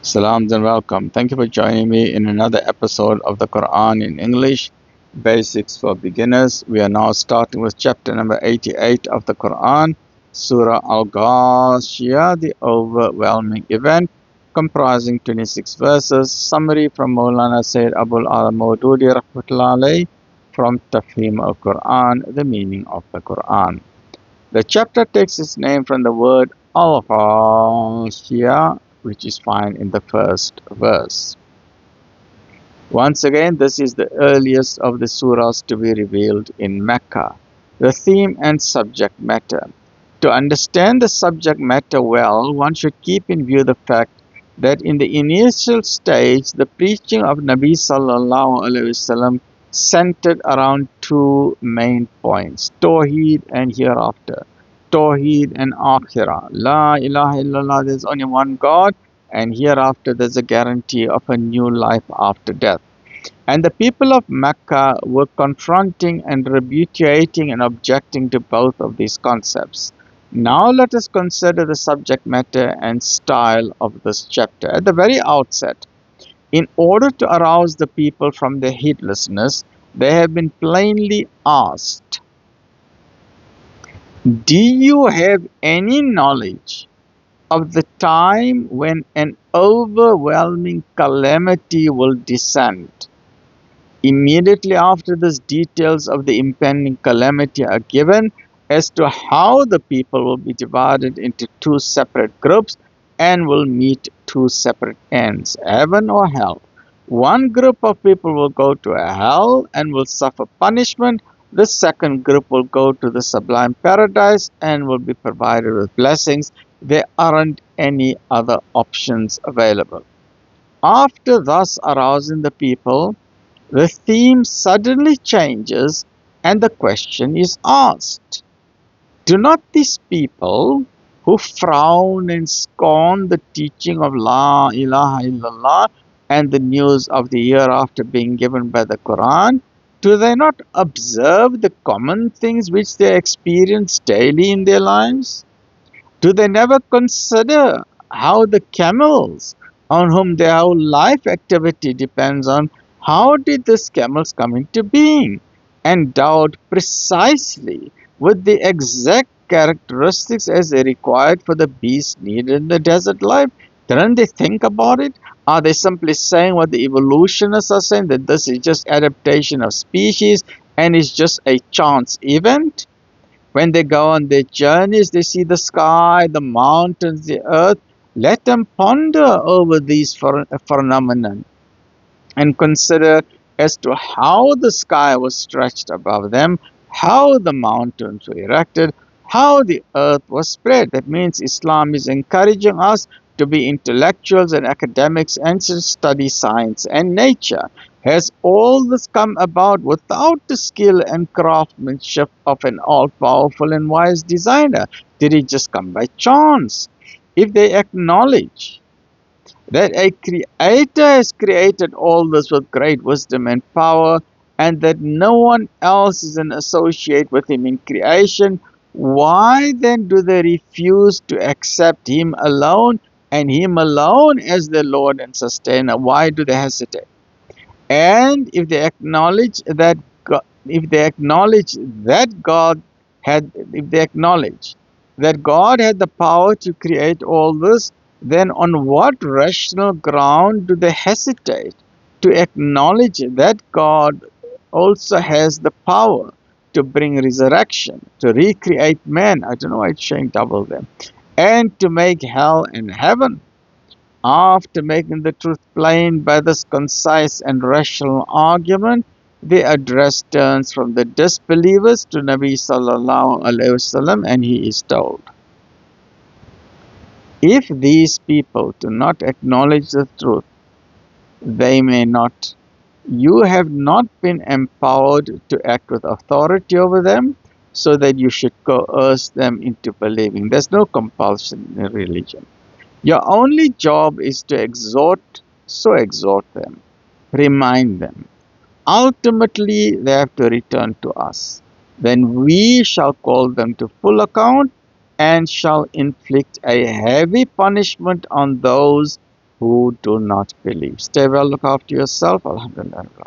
Salams and welcome. Thank you for joining me in another episode of the Quran in English, Basics for Beginners. We are now starting with chapter number 88 of the Quran, Surah Al-Ghashiyah, the overwhelming event, comprising 26 verses. Summary from Maulana Sayyid Abul al-Mawdudi rahmatullahi alayhi from Tafhim al-Quran, the meaning of the Quran. The chapter takes its name from the word Al-Ghashiyah, which is found in the first verse. Once again, this is the earliest of the surahs to be revealed in Mecca. The theme and subject matter. To understand the subject matter well, one should keep in view the fact that in the initial stage, the preaching of Nabi Sal'lal'laa'hu A'layhi Was'sallam centered around two main points, Tawheed and hereafter. Tawheed and Akhirah. La ilaha illallah, there's only one God, and hereafter there's a guarantee of a new life after death. And the people of Mecca were confronting and repudiating and objecting to both of these concepts. Now let us consider the subject matter and style of this chapter. At the very outset, in order to arouse the people from their heedlessness, they have been plainly asked, do you have any knowledge of the time when an overwhelming calamity will descend? Immediately after this, details of the impending calamity are given as to how the people will be divided into two separate groups and will meet two separate ends, heaven or hell. One group of people will go to a hell and will suffer punishment. The second group will go to the sublime paradise and will be provided with blessings. There aren't any other options available. After thus arousing the people, the theme suddenly changes and the question is asked. Do not these people who frown and scorn the teaching of La ilaha illallah and the news of the hereafter being given by the Quran, do they not observe the common things which they experience daily in their lives? Do they never consider how the camels, on whom their whole life activity depends on, how did these camels come into being? Endowed precisely with the exact characteristics as they required for the beasts needed in the desert life? Didn't they think about it? Are they simply saying what the evolutionists are saying, that this is just adaptation of species and is just a chance event? When they go on their journeys, they see the sky, the mountains, the earth. Let them ponder over these phenomena and consider as to how the sky was stretched above them, how the mountains were erected, how the earth was spread. That means Islam is encouraging us to be intellectuals and academics and to study science and nature. Has all this come about without the skill and craftsmanship of an all-powerful and wise designer? Did it just come by chance? If they acknowledge that a creator has created all this with great wisdom and power, and that no one else is an associate with him in creation, why then do they refuse to accept him alone and him alone as their Lord and sustainer? Why do they hesitate? And if they acknowledge that if they acknowledge that God had the power to create all this, then on what rational ground do they hesitate to acknowledge that God also has the power to bring resurrection, to recreate man? I don't know why it's showing double there. And to make hell and heaven. After making the truth plain by this concise and rational argument, the address turns from the disbelievers to Nabi Sal'lal'laa'hu A'layhi Was'sallam, and he is told, if these people do not acknowledge the truth, they may not. You have not been empowered to act with authority over them so that you should coerce them into believing. There's no compulsion in religion. Your only job is to exhort, so exhort them, remind them. Ultimately, they have to return to us. Then we shall call them to full account and shall inflict a heavy punishment on those who do not believe. Stay well, look after yourself. Alhamdulillah.